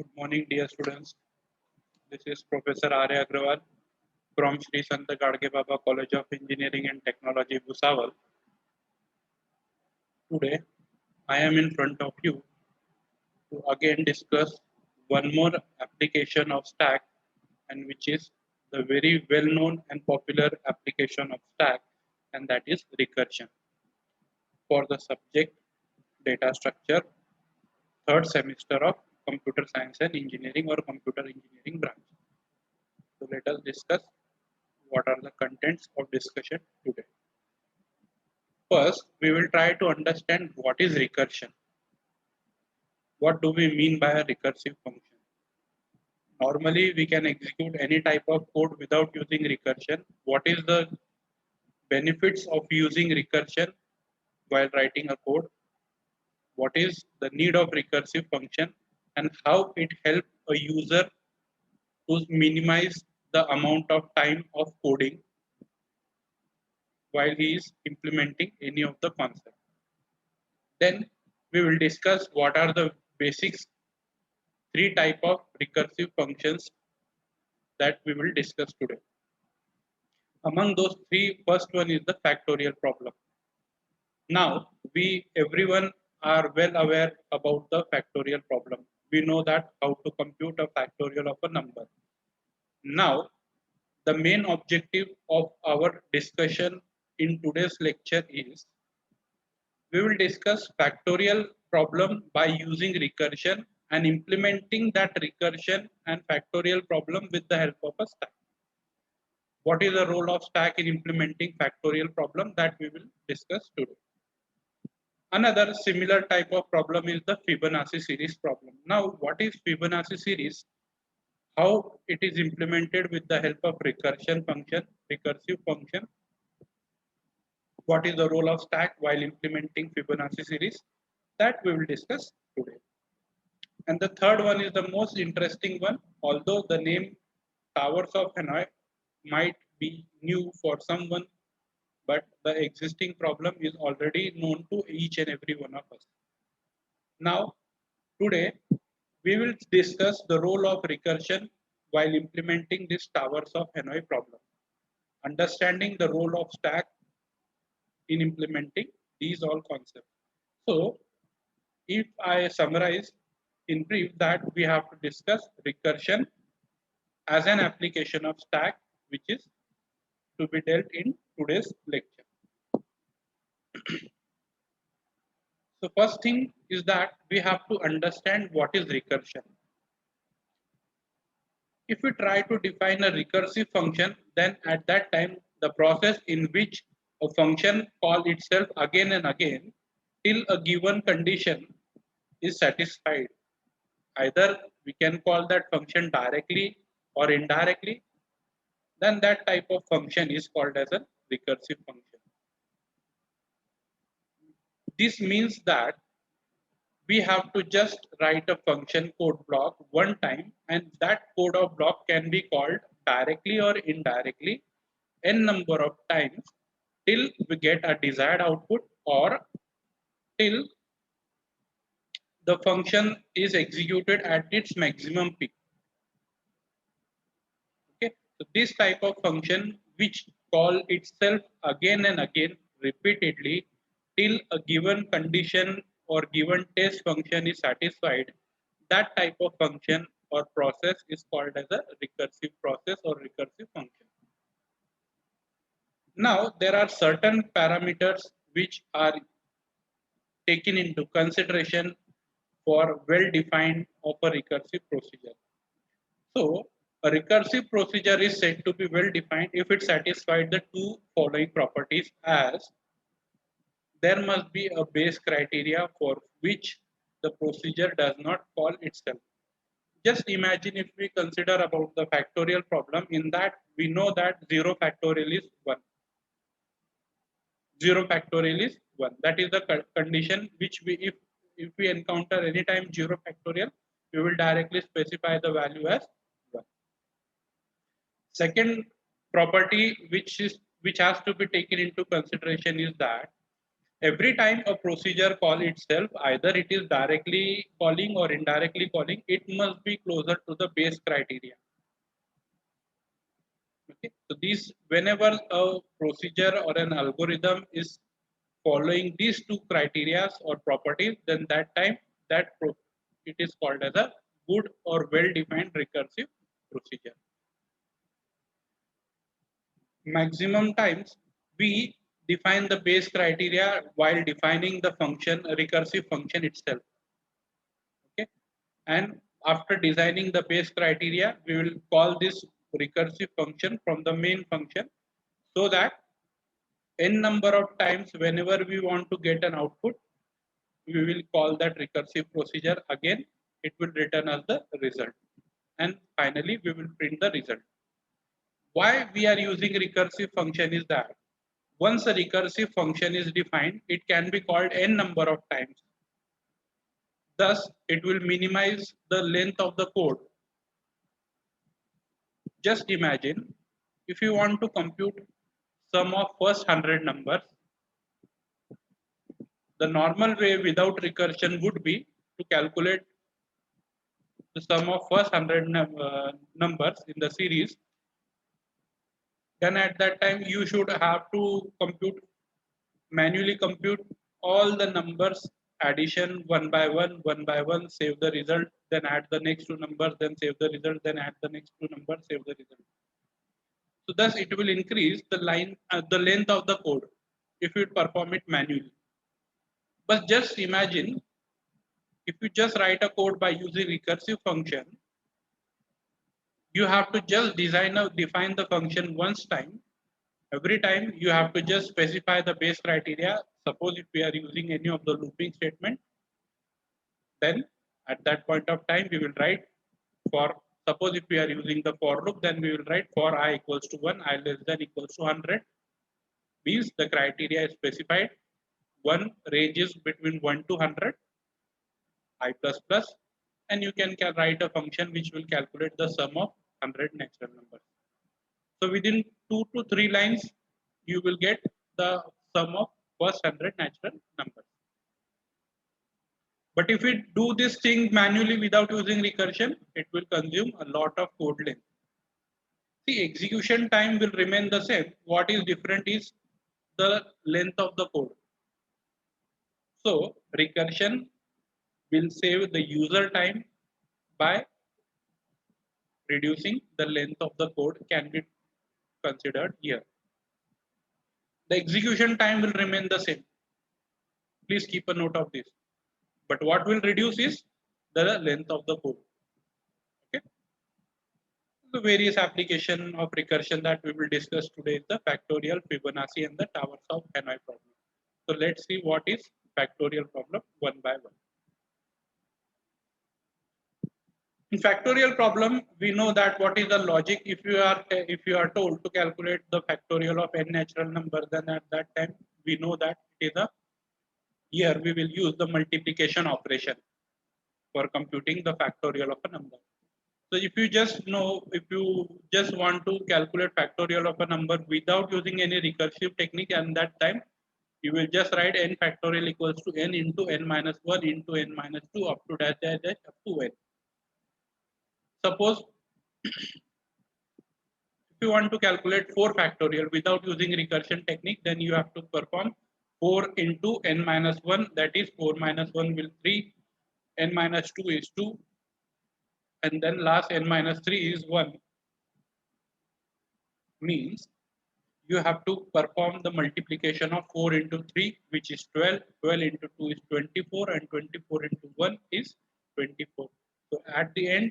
Good morning, dear students. This is Professor Arya Agrawal from Sri Santa Gadge Baba College of Engineering and Technology, Bhusawal. Today, I am in front of you to again discuss one more application of Stack, and which is the very well-known and popular application of Stack, and that is recursion for the subject data structure, third semester of Computer Science and Engineering or Computer Engineering branch. So let us discuss what are the contents of discussion today. First, we will try to understand what is recursion. What do we mean by a recursive function? Normally, we can execute any type of code without using recursion. What is the benefits of using recursion while writing a code? What is the need of recursive function and how it helps a user to minimize the amount of time of coding while he is implementing any of the concept. Then we will discuss what are the basics, three type of recursive functions that we will discuss today. Among those three, first one is the factorial problem. Now, we everyone are well aware about the factorial problem. We know that how to compute a factorial of a number. Now, the main objective of our discussion in today's lecture is we will discuss factorial problem by using recursion and implementing that recursion and factorial problem with the help of a stack. What is the role of stack in implementing factorial problem that we will discuss today. Another similar type of problem is the Fibonacci series problem. Now, what is Fibonacci series? How it is implemented with the help of recursive function. What is the role of stack while implementing Fibonacci series? That we will discuss today. And the third one is the most interesting one, although the name Towers of Hanoi might be new for someone, but the existing problem is already known to each and every one of us. Now, today, we will discuss the role of recursion while implementing this Towers of Hanoi problem, understanding the role of stack in implementing these all concepts. So, if I summarize in brief that we have to discuss recursion as an application of stack, which is to be dealt in today's lecture. So first thing is that we have to understand what is recursion. If we try to define a recursive function, then at that time the process in which a function call itself again and again till a given condition is satisfied. Either we can call that function directly or indirectly, then that type of function is called as a recursive function. This means that we have to just write a function code block one time, and that code of block can be called directly or indirectly n number of times till we get a desired output or till the function is executed at its maximum peak. Okay, so this type of function which call itself again and again repeatedly till a given condition or given test function is satisfied, that type of function or process is called as a recursive process or recursive function. Now, there are certain parameters which are taken into consideration for well-defined of a recursive procedure. So, a recursive procedure is said to be well-defined if it satisfies the two following properties as there must be a base criteria for which the procedure does not call itself. Just imagine if we consider about the factorial problem, in that we know that 0 factorial is 1. 0 factorial is 1. That is the condition which if we encounter any time 0 factorial, we will directly specify the value as 1. Second property which has to be taken into consideration is that Every time a procedure call itself, either it is directly calling or indirectly calling, it must be closer to the base criteria. Okay, so these whenever a procedure or an algorithm is following these two criteria or properties, then that time it is called as a good or well-defined recursive procedure. Maximum times we define the base criteria while defining the function recursive function itself. Okay, and after designing the base criteria, we will call this recursive function from the main function, so that n number of times whenever we want to get an output, we will call that recursive procedure again. It will return us the result, and finally we will print the result. Why we are using recursive function is that once a recursive function is defined, it can be called n number of times. Thus it will minimize the length of the code. Just imagine, if you want to compute sum of first 100 numbers, the normal way without recursion would be to calculate the sum of first 100 numbers in the series. Then at that time you should have to compute manually compute all the numbers addition one by one, save the result, then add the next two numbers, then save the result, then add the next two numbers, save the result. So thus it will increase the length of the code if you perform it manually. But just imagine, if you just write a code by using recursive function, you have to just define the function once time. Every time you have to just specify the base criteria. Suppose if we are using any of the looping statement, then at that point of time we will write for, suppose if we are using the for loop, then we will write for I equals to 1, I less than equals to 100, means the criteria is specified. One range is between 1 to 100, I plus plus, and you can write a function which will calculate the sum of 100 natural numbers. So within 2 to 3 lines, you will get the sum of first 100 natural numbers. But if we do this thing manually without using recursion, it will consume a lot of code length. The execution time will remain the same. What is different is the length of the code. So recursion will save the user time by reducing the length of the code can be considered here. The execution time will remain the same. Please keep a note of this. But what will reduce is the length of the code. Okay. The various application of recursion that we will discuss today is the factorial, Fibonacci, and the towers of Hanoi problem. So let's see what is factorial problem one by one. In factorial problem, we know that what is the logic. If you are told to calculate the factorial of n natural numbers, then at that time we know that it is a, here we will use the multiplication operation for computing the factorial of a number. So if you just know, if you just want to calculate factorial of a number without using any recursive technique, and that time you will just write n factorial equals to n into n minus 1 into n minus 2 up to dash dash dash up to n. Suppose if you want to calculate 4 factorial without using recursion technique, then you have to perform 4 into n minus 1, that is 4 minus 1 will 3, n minus 2 is 2, and then last n minus 3 is 1. Means you have to perform the multiplication of 4 into 3, which is 12, 12 into 2 is 24, and 24 into 1 is 24. So at the end,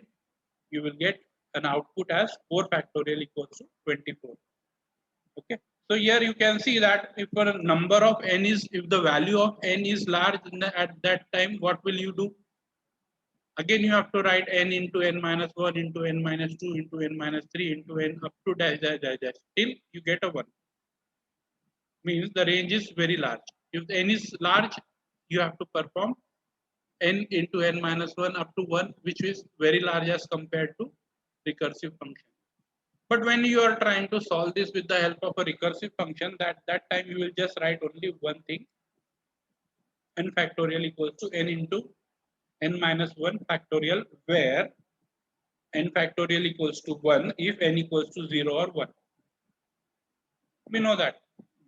you will get an output as 4 factorial equals to 24. Okay. So here you can see that if a number of n is, if the value of n is large at that time, what will you do? Again, you have to write n into n minus 1 into n minus 2 into n minus 3 into n up to dash dash dash dash till you get a 1. Means the range is very large. If n is large, you have to perform n into n minus 1 up to 1, which is very large as compared to recursive function. But when you are trying to solve this with the help of a recursive function, that time you will just write only one thing. n factorial equals to n into n minus 1 factorial, where n factorial equals to 1 if n equals to 0 or 1. We know that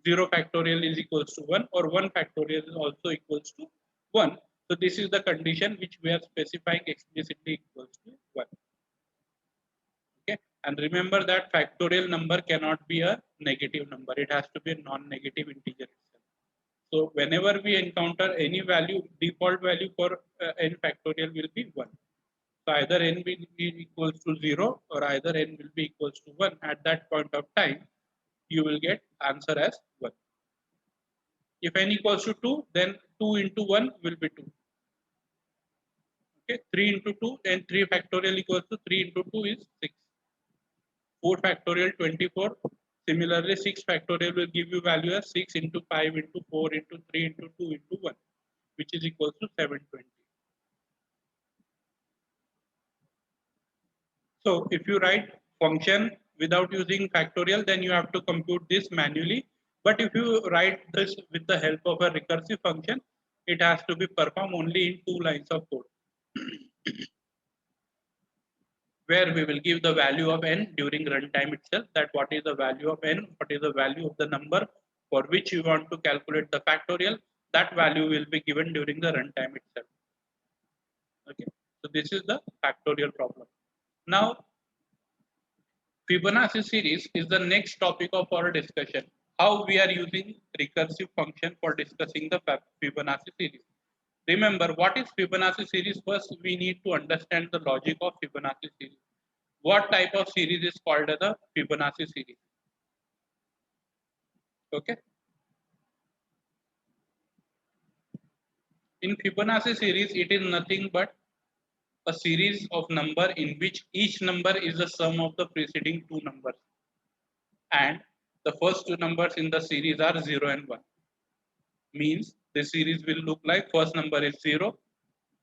0 factorial is equals to 1 or 1 factorial is also equals to 1. So this is the condition which we are specifying explicitly equals to 1. Okay, and remember that factorial number cannot be a negative number. It has to be a non-negative integer itself. So whenever we encounter any value, default value for n factorial will be 1. So either n will be equals to 0 or either n will be equals to 1. At that point of time, you will get answer as 1. If n equals to 2, then 2 into 1 will be 2. Okay, 3 into 2 and 3 factorial equals to 3 into 2 is 6. 4 factorial 24. Similarly, 6 factorial will give you value as 6 into 5 into 4 into 3 into 2 into 1, which is equals to 720. So if you write function without using factorial, then you have to compute this manually. But if you write this with the help of a recursive function, it has to be performed only in 2 lines of code, where we will give the value of n during runtime itself, that what is the value of n, what is the value of the number for which you want to calculate the factorial, that value will be given during the runtime itself. Okay, so this is the factorial problem. Now Fibonacci series is the next topic of our discussion. How we are using recursive function for discussing the Fibonacci series. Remember, what is Fibonacci series? First, we need to understand the logic of Fibonacci series. What type of series is called as a Fibonacci series? Okay. In Fibonacci series, it is nothing but a series of number in which each number is the sum of the preceding two numbers, and the first two numbers in the series are 0 and 1. Means the series will look like first number is 0,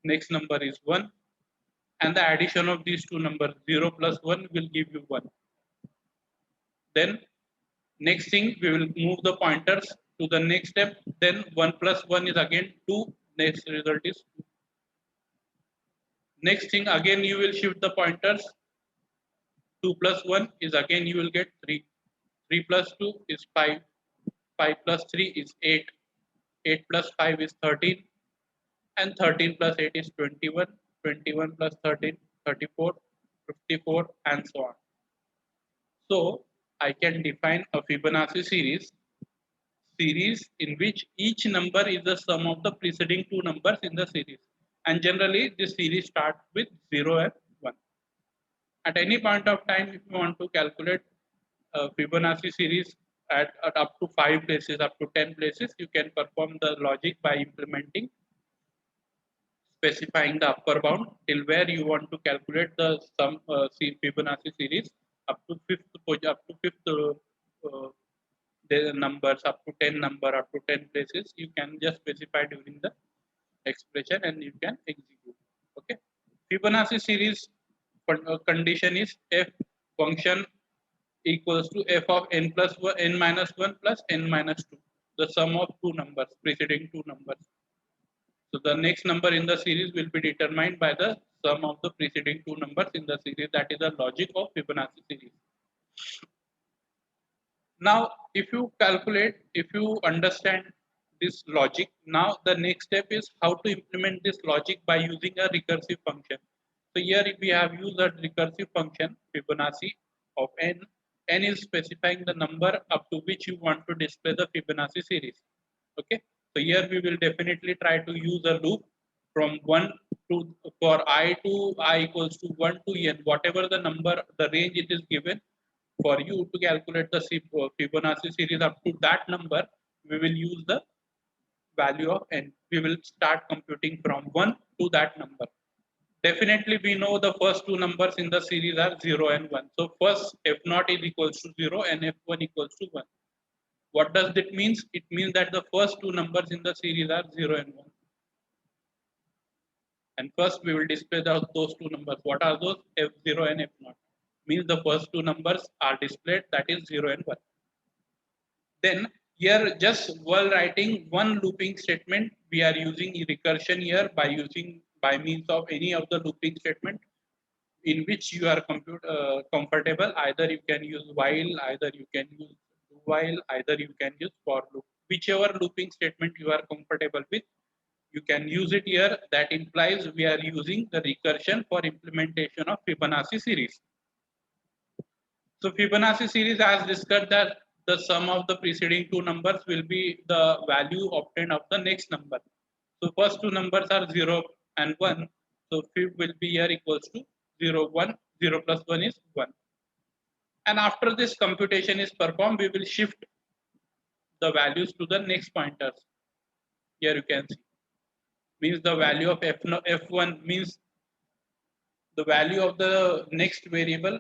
next number is 1, and the addition of these two numbers 0 plus 1 will give you 1. Then next thing, we will move the pointers to the next step. Then 1 plus 1 is again 2, next result is 2. Next thing, again you will shift the pointers. 2 plus 1 is again you will get 3. 3 plus 2 is 5. 5 plus 3 is 8. 8 plus 5 is 13. And 13 plus 8 is 21. 21 plus 13, 34, 54, and so on. So I can define a Fibonacci series in which each number is the sum of the preceding two numbers in the series. And generally, this series starts with 0 and 1. At any point of time, if you want to calculate Fibonacci series at up to 5 places, up to 10 places, you can perform the logic by implementing, specifying the upper bound till where you want to calculate the sum Fibonacci series up to fifth the numbers, up to 10 number, up to 10 places. You can just specify during the expression and you can execute. Okay, Fibonacci series condition is f function equals to f of n plus 1, n minus 1 plus n minus 2, the sum of two numbers, preceding two numbers. So the next number in the series will be determined by the sum of the preceding two numbers in the series. That is the logic of Fibonacci series. Now, if you understand this logic, now the next step is how to implement this logic by using a recursive function. So here we have used a recursive function Fibonacci of n. N is specifying the number up to which you want to display the Fibonacci series. Okay, so here we will definitely try to use a loop from 1 to, for I to I equals to 1 to n, whatever the number, the range it is given. For you to calculate the Fibonacci series up to that number, we will use the value of n. We will start computing from 1 to that number. Definitely, we know the first two numbers in the series are 0 and 1. So first f naught is equals to 0 and f1 equals to 1. What does that mean? It means that the first two numbers in the series are 0 and 1. And first we will display those two numbers. What are those? F0 and F0. Means the first two numbers are displayed, that is 0 and 1. Then Here just while writing one looping statement, we are using recursion here by means of any of the looping statement in which you are comfortable. Either you can use while, either you can use do while, either you can use for loop. Whichever looping statement you are comfortable with, you can use it here. That implies we are using the recursion for implementation of Fibonacci series. So Fibonacci series, as discussed, that the sum of the preceding two numbers will be the value obtained of the next number. So first two numbers are 0 and 1. So fib will be here equals to 0, 1. 0 plus 1 is 1. And after this computation is performed, we will shift the values to the next pointers. Here you can see. Means the value of f1 means the value of the next variable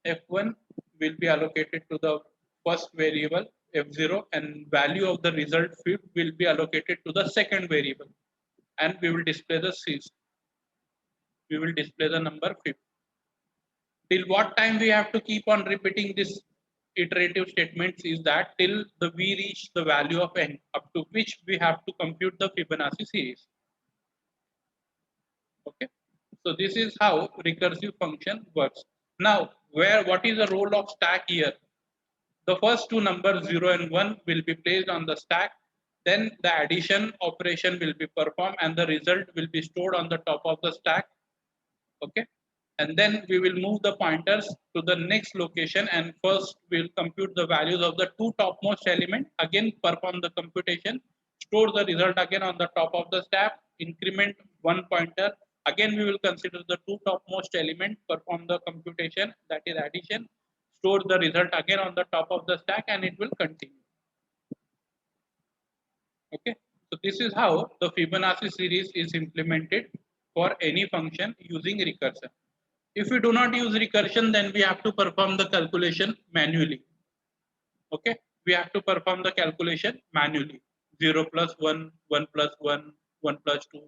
f1 will be allocated to the first variable f0, and value of the result fib will be allocated to the second variable, and we will display the c's. We will display the number fib. Till what time we have to keep on repeating this iterative statements is that till we reach the value of n, up to which we have to compute the Fibonacci series. Okay, so this is how recursive function works. Now, what is the role of stack here? The first two numbers 0 and 1 will be placed on the stack. Then the addition operation will be performed and the result will be stored on the top of the stack. Okay. And then we will move the pointers to the next location, and first we will compute the values of the two topmost element, again perform the computation, store the result again on the top of the stack, increment one pointer, again we will consider the two topmost element, perform the computation, that is addition, store the result again on the top of the stack, and it will continue. Okay, so this is how the Fibonacci series is implemented for any function using recursion. If we do not use recursion, then we have to perform the calculation manually. Okay, we have to perform the calculation manually. 0 plus 1, 1 plus 1, 1 plus 2.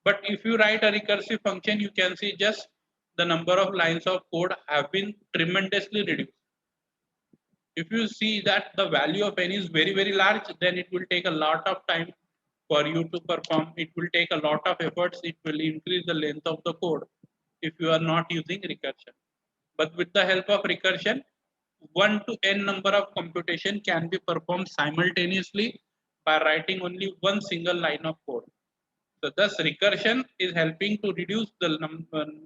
But if you write a recursive function, you can see just the number of lines of code have been tremendously reduced. If you see that the value of n is very, very large, then it will take a lot of time for you to perform. It will take a lot of efforts. It will increase the length of the code if you are not using recursion. But with the help of recursion, 1 to n number of computation can be performed simultaneously by writing only one single line of code. So thus recursion is helping to reduce the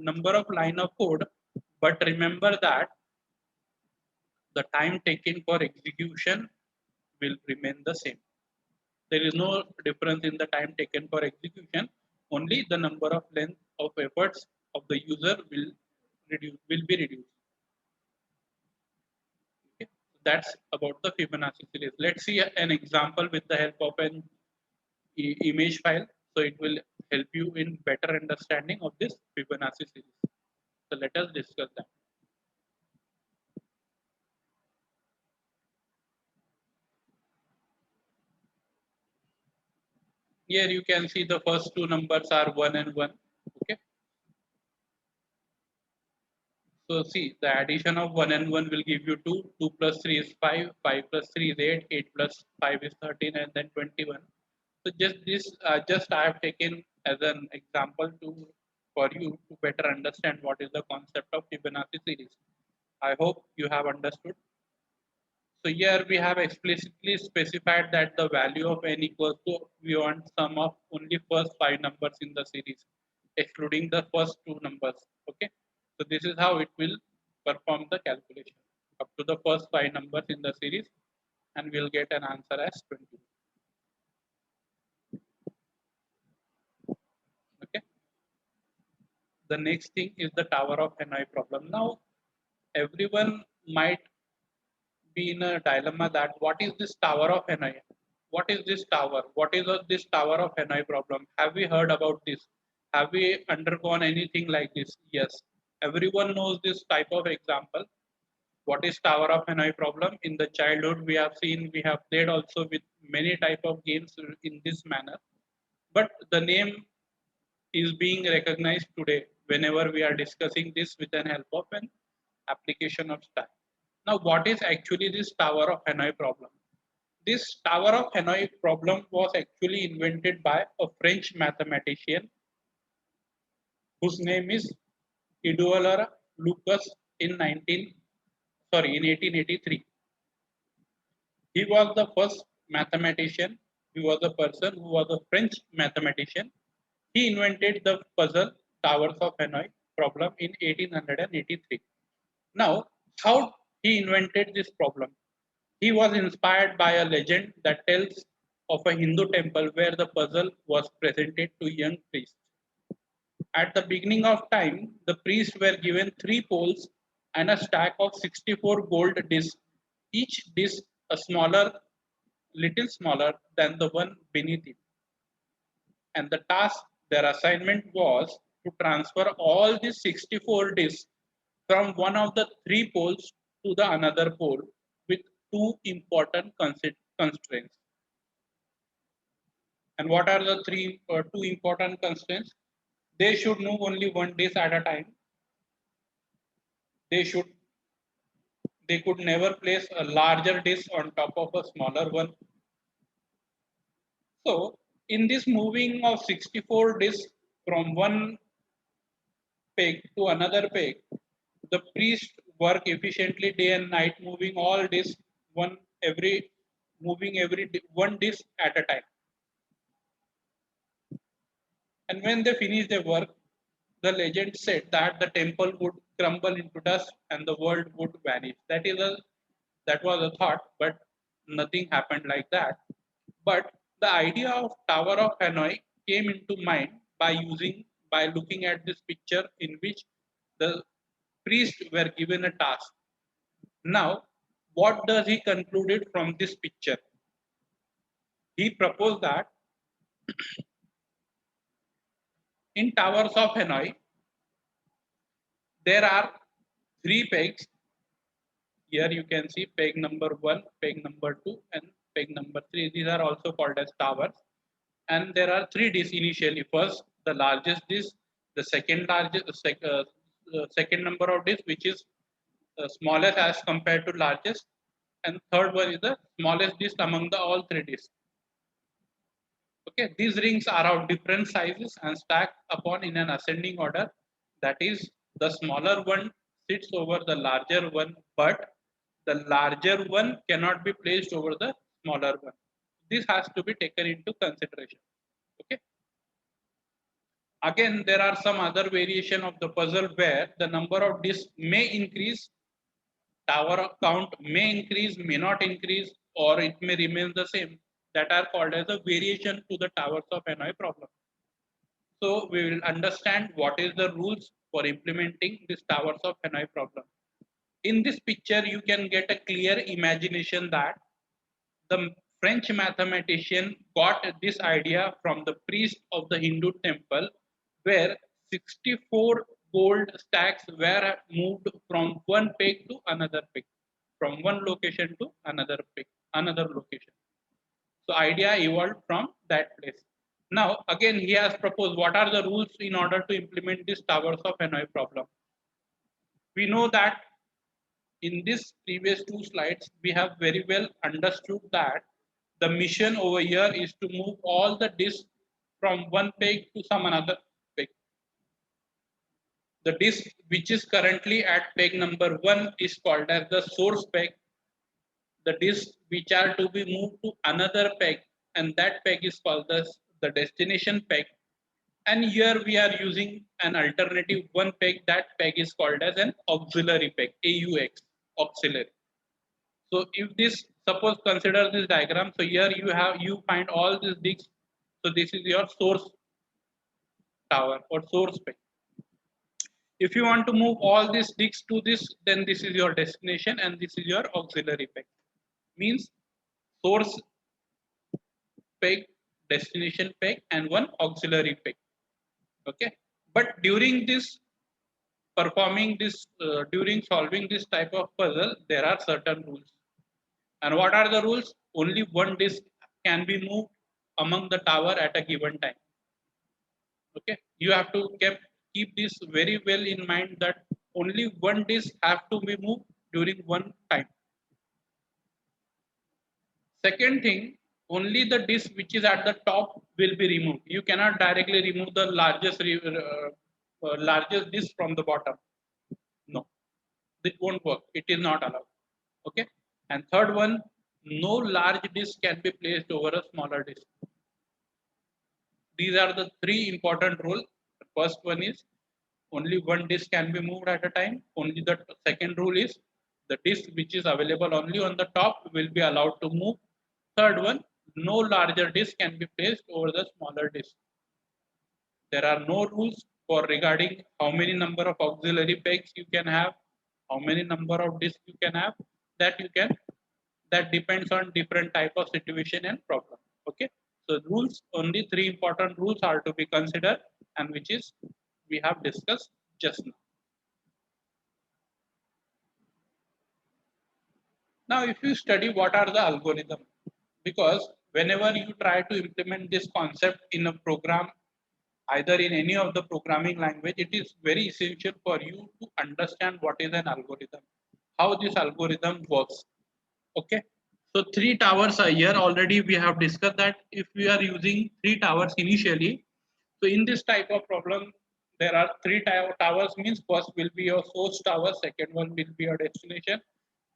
number of line of code, but remember that the time taken for execution will remain the same. There is no difference in the time taken for execution, only the number of length of efforts of the user will be reduced. Okay. That's about the Fibonacci series. Let's see an example with the help of an image file. So it will help you in better understanding of this Fibonacci series. So let us discuss that. Here you can see the first two numbers are 1 and 1. Okay. So see, the addition of 1 and 1 will give you 2. 2 plus 3 is 5. 5 plus 3 is 8. 8 plus 5 is 13, and then 21. So just I have taken as an example for you to better understand what is the concept of Fibonacci series. I hope you have understood. So here we have explicitly specified that the value of n equals to, we want sum of only first 5 numbers in the series, excluding the first 2 numbers. Okay, so this is how it will perform the calculation up to the first 5 numbers in the series, and we'll get an answer as 20. Okay, the next thing is the tower of Hanoi problem. Now everyone might be in a dilemma that what is this tower of Hanoi? What is this tower? What is this tower of Hanoi problem? Have we heard about this? Have we undergone anything like this? Yes. Everyone knows this type of example. What is tower of Hanoi problem? In the childhood, we have seen, we have played also with many type of games in this manner. But the name is being recognized today whenever we are discussing this with the help of an application of stack. Now, what is actually this tower of Hanoi problem? This Tower of Hanoi problem was actually invented by a French mathematician whose name is Edouard Lucas in 1883. He was the first mathematician. He was a person who was a French mathematician. He invented the puzzle Towers of Hanoi problem in 1883. Now, how he invented this problem? He was inspired by a legend that tells of a Hindu temple where the puzzle was presented to young priests. At the beginning of time, the priests were given three poles and a stack of 64 gold discs, each disc a little smaller than the one beneath it. And the task, their assignment was to transfer all these 64 discs from one of the three poles to the another pole with two important constraints. And what are the two important constraints? They should move only one disc at a time. They should they could never place a larger disc on top of a smaller one. So in this moving of 64 discs from one peg to another peg, the priest work efficiently day and night, moving all discs one every moving one disc at a time. And when they finished their work, the legend said that the temple would crumble into dust and the world would vanish. That was a thought, but nothing happened like that. But the idea of Tower of Hanoi came into mind by looking at this picture in which the priests were given a task. Now, what does he concluded from this picture? He proposed that in Towers of Hanoi, there are three pegs. Here you can see peg number one, peg number two, and peg number three. These are also called as towers. And there are three discs initially. First, the largest disc, the second number of discs, which is smallest as compared to largest, and third one is the smallest disc among the all three discs. Okay, these rings are of different sizes and stacked upon in an ascending order. That is, the smaller one sits over the larger one, but the larger one cannot be placed over the smaller one. This has to be taken into consideration. Okay. Again, there are some other variation of the puzzle where the number of discs may increase, tower count may increase, may not increase, or it may remain the same. That are called as a variation to the towers of Hanoi problem. So we will understand what is the rules for implementing this towers of Hanoi problem. In this picture, you can get a clear imagination that the French mathematician got this idea from the priest of the Hindu temple, where 64 gold stacks were moved from one peg to another peg, from one location to another peg, another location. So idea evolved from that place. Now again he has proposed what are the rules in order to implement this towers of Hanoi problem. We know that in this previous two slides we have very well understood that the mission over here is to move all the disks from one peg to some another peg. The disk which is currently at peg number 1 is called as the source peg. The disks which are to be moved to another peg, and that peg is called as the destination peg. And here we are using an alternative one peg. That peg is called as an auxiliary peg, AUX, auxiliary. So if this, suppose consider this diagram. So here you find all these disks. So this is your source tower or source peg. If you want to move all these disks to this, then this is your destination and this is your auxiliary peg. Means source peg, destination peg, and one auxiliary peg. Okay, but during solving this type of puzzle, there are certain rules. And what are the rules? Only one disk can be moved among the tower at a given time. Okay, you have to keep this very well in mind that only one disk have to be moved during one time. Second thing, only the disk which is at the top will be removed. You cannot directly remove the largest disk from the bottom. No, it won't work. It is not allowed. Okay. And third one, no large disk can be placed over a smaller disk. These are the three important rules. The first one is only one disk can be moved at a time. Only the second rule is the disk which is available only on the top will be allowed to move. Third one, no larger disk can be placed over the smaller disk. There are no rules for regarding how many number of auxiliary pegs you can have, how many number of disks you can have. That you can, that depends on different type of situation and problem. Okay, so rules, only three important rules are to be considered, and which is we have discussed just now. Now, if you study what are the algorithm, because whenever you try to implement this concept in a program, either in any of the programming language, it is very essential for you to understand what is an algorithm, how this algorithm works. Okay, so three towers are here. Already we have discussed that if we are using three towers initially, so in this type of problem, there are three towers. Means first will be your source tower, second one will be your destination,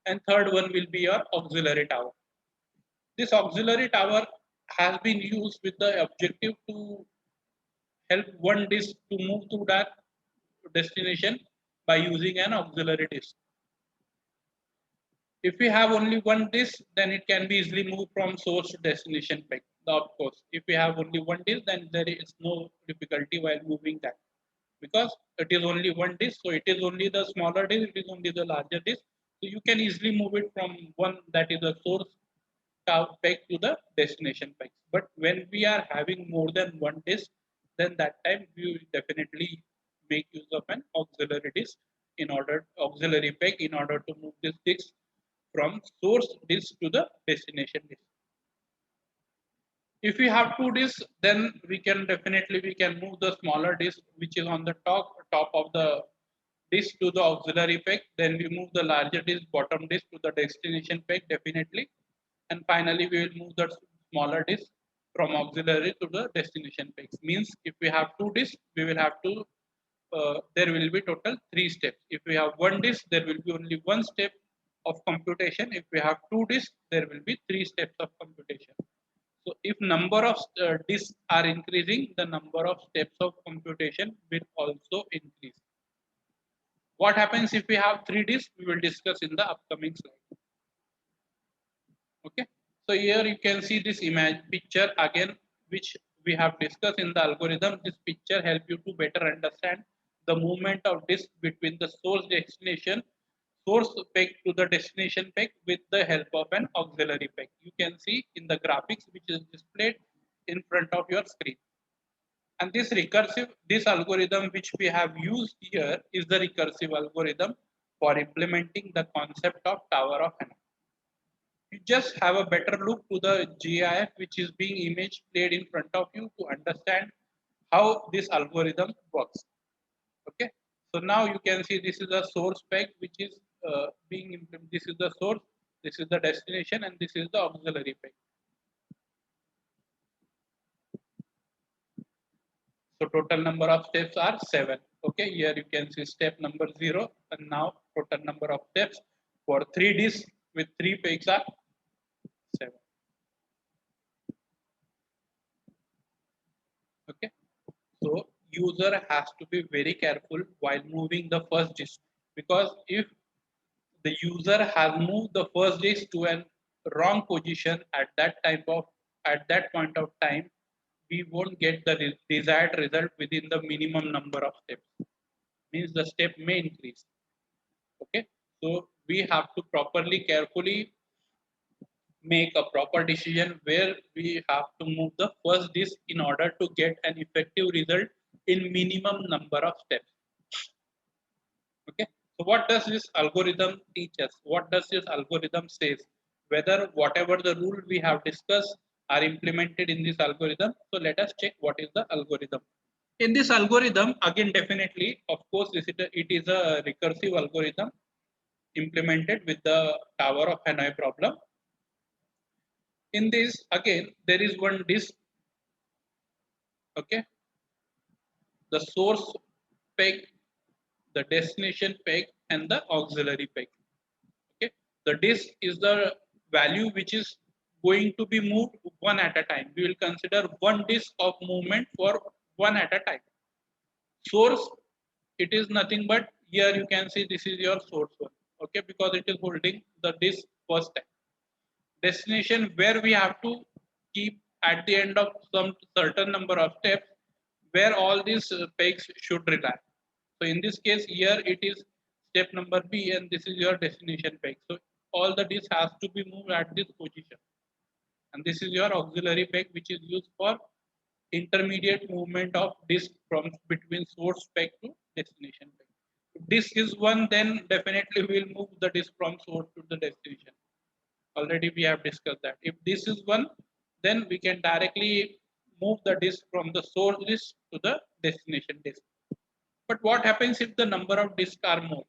and third one will be your auxiliary tower. This auxiliary tower has been used with the objective to help one disk to move to that destination by using an auxiliary disk. If we have only one disk, then it can be easily moved from source to destination peg. Of course, if we have only one disk, then there is no difficulty while moving that, because it is only one disk. So it is only the smaller disk, it is only the larger disk. So you can easily move it from one, that is the source peg, to the destination peg. But when we are having more than one disk, then that time we will definitely make use of an auxiliary disk, in order auxiliary peg, in order to move this disk from source disk to the destination disk. If we have two disks, then we can move the smaller disk which is on the top of the disk to the auxiliary peg. Then we move the larger disk, bottom disk, to the destination peg definitely, and finally we will move the smaller disk from auxiliary to the destination peg. Means if we have two disks, we will have to there will be total three steps. If we have one disk, there will be only one step of computation. If we have two disks, there will be three steps of computation. So if number of disks are increasing, the number of steps of computation will also increase. What happens if we have three disks? We will discuss in the upcoming slide. Okay. So here you can see this image picture again, which we have discussed in the algorithm. This picture help you to better understand the movement of disk between the source peg to the destination peg with the help of an auxiliary peg. You can see in the graphics which is displayed in front of your screen. And this algorithm which we have used here is the recursive algorithm for implementing the concept of tower of Hanoi. You just have a better look to the GIF which is being image played in front of you to understand how this algorithm works. Okay, so now you can see this is the source peg which is being implemented. This is the source, this is the destination, and this is the auxiliary peg. So total number of steps are 7. Okay, here you can see step number 0, and now total number of steps for 3 disks with 3 pegs are 7. Okay, so user has to be very careful while moving the first disk, because if the user has moved the first disk to a wrong position at that point of time, we won't get the desired result within the minimum number of steps. Means the step may increase. Okay, so we have to properly, carefully make a proper decision where we have to move the first disk in order to get an effective result in minimum number of steps. Okay, so what does this algorithm teach us? What does this algorithm says? Whether whatever the rule we have discussed are implemented in this algorithm. So let us check what is the algorithm. In this algorithm, again, definitely, of course, it is a recursive algorithm implemented with the Tower of Hanoi problem. In this again there is one disk, okay, the source peg, the destination peg, and the auxiliary peg. Okay, the disk is the value which is going to be moved one at a time. We will consider one disk of movement for one at a time. Source, it is nothing but, here you can see this is your source one, okay, because it is holding the disk first time. Destination, where we have to keep at the end of some certain number of steps where all these pegs should rely. So in this case here it is step number B and this is your destination peg. So all the disk has to be moved at this position, and this is your auxiliary peg which is used for intermediate movement of disk from between source peg to destination peg. If disk is one, then definitely we will move the disk from source to the destination. Already we have discussed that. If this is one, then we can directly move the disk from the source disk to the destination disk. But what happens if the number of disks are more?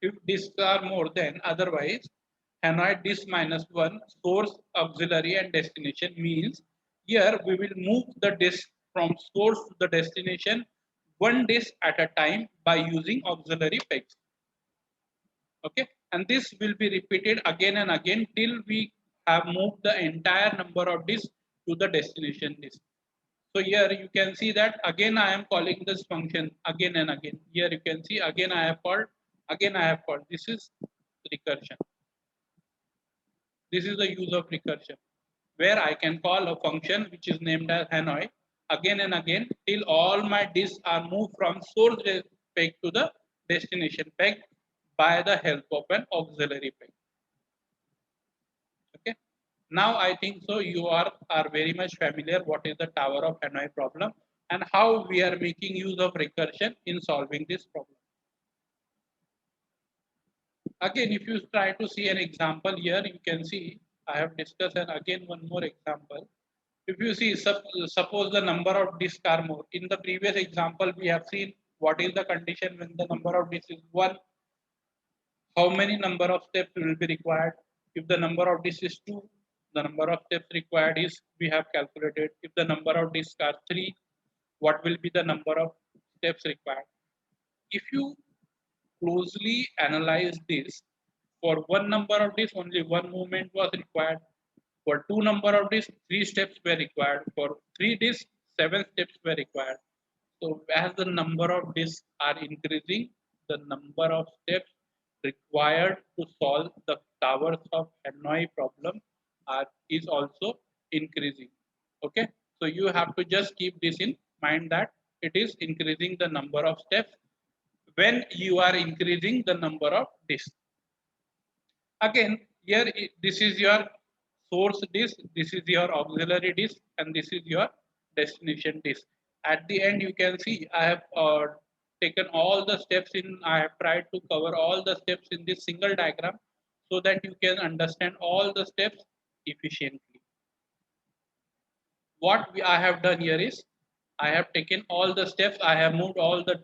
If disks are more, then otherwise Hanoi disk minus one, source, auxiliary, and destination means here we will move the disk from source to the destination one disk at a time by using auxiliary pegs. Okay, and this will be repeated again and again till we have moved the entire number of disks to the destination disk. So here you can see that again I am calling this function again and again. Here you can see again I have called, again I have called. This is recursion. This is the use of recursion, where I can call a function which is named as Hanoi again and again till all my disks are moved from source peg to the destination peg by the help of an auxiliary peg. Okay. Now I think so you are very much familiar what is the Tower of Hanoi problem and how we are making use of recursion in solving this problem. Again, if you try to see an example here, you can see I have discussed, and again one more example. If you see, suppose the number of disks are more. In the previous example, we have seen what is the condition when the number of disks is one, how many number of steps will be required. If the number of disks is two, the number of steps required is we have calculated. If the number of disks are three, what will be the number of steps required. If you closely analyze this, for one number of disks, only one movement was required. For two number of disks, three steps were required. For three disks, seven steps were required. So as the number of disks are increasing, the number of steps required to solve the towers of Hanoi problem is also increasing. Okay, so you have to just keep this in mind that it is increasing the number of steps when you are increasing the number of disks. Again, here this is your source disk, this is your auxiliary disk, and this is your destination disk. At the end, you can see I have taken all the steps in, I have tried to cover all the steps in this single diagram so that you can understand all the steps efficiently. What I have done here is I have taken all the steps, I have moved all the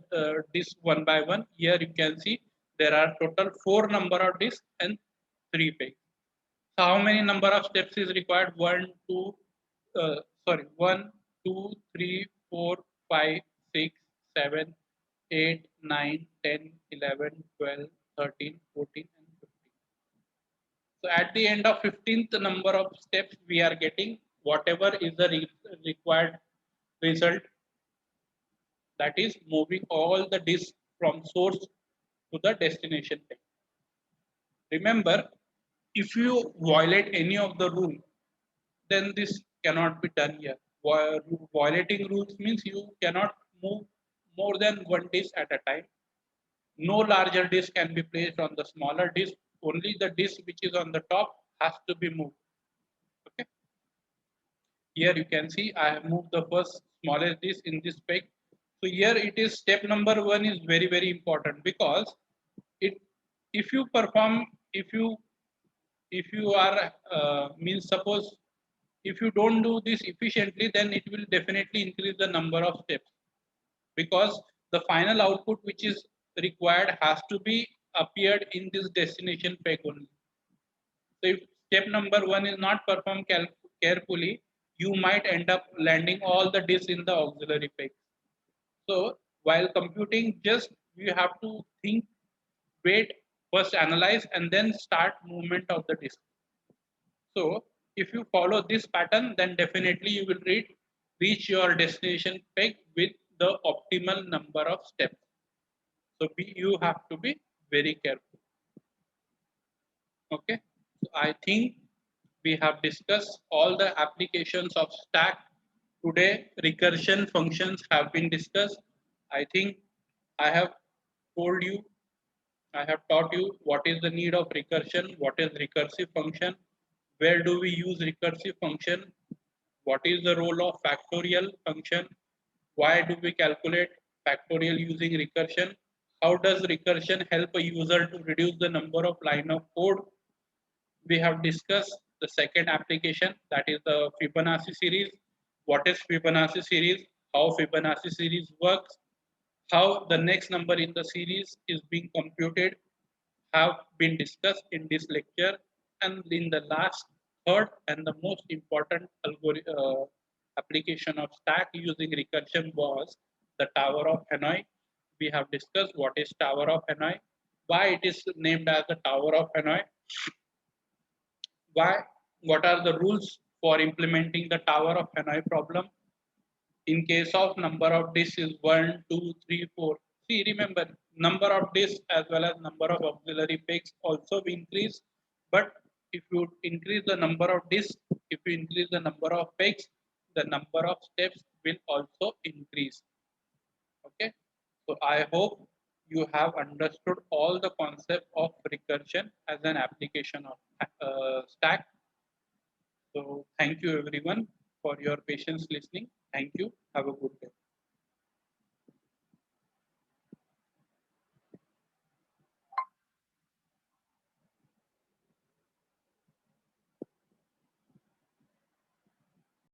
disks one by one. Here you can see there are total 4 number of disks and 3 pegs. So how many number of steps is required? 1, 2, 3, 4, 5, 6, 7, 8, 9, 10, 11, 12, 13, 14, and 15. So at the end of 15th number of steps, we are getting whatever is the required result, that is moving all the disks from source to the destination peg. Remember, if you violate any of the rule, then this cannot be done here. Violating rules means you cannot move more than one disk at a time. No larger disk can be placed on the smaller disk. Only the disk which is on the top has to be moved. Okay. Here you can see I have moved the first smallest disk in this peg. So here it is step number one is very important, because it if you perform if you are means suppose if you don't do this efficiently, then it will definitely increase the number of steps, because the final output which is required has to be appeared in this destination peg only. So if step number one is not performed carefully, you might end up landing all the disks in the auxiliary peg. So while computing, just you have to think, wait, first analyze, and then start movement of the disk. So if you follow this pattern, then definitely you will reach your destination peg with the optimal number of steps. So you have to be very careful. Okay. So I think we have discussed all the applications of stack. Today, recursion functions have been discussed. I think I have told you, I have taught you what is the need of recursion, what is recursive function, where do we use recursive function, what is the role of factorial function, why do we calculate factorial using recursion, how does recursion help a user to reduce the number of line of code. We have discussed the second application, that is the Fibonacci series. What is Fibonacci series? How Fibonacci series works? How the next number in the series is being computed have been discussed in this lecture. And in the last, third, and the most important application of stack using recursion was the Tower of Hanoi. We have discussed what is Tower of Hanoi, why it is named as the Tower of Hanoi, why, what are the rules for implementing the Tower of Hanoi problem. In case of number of disks is 1, 2, 3, 4. See, remember, number of disks as well as number of auxiliary pegs also increase. But if you increase the number of disks, if you increase the number of pegs, the number of steps will also increase. Okay. So I hope you have understood all the concept of recursion as an application of stack. So thank you everyone for your patience listening. Thank you. Have a good day.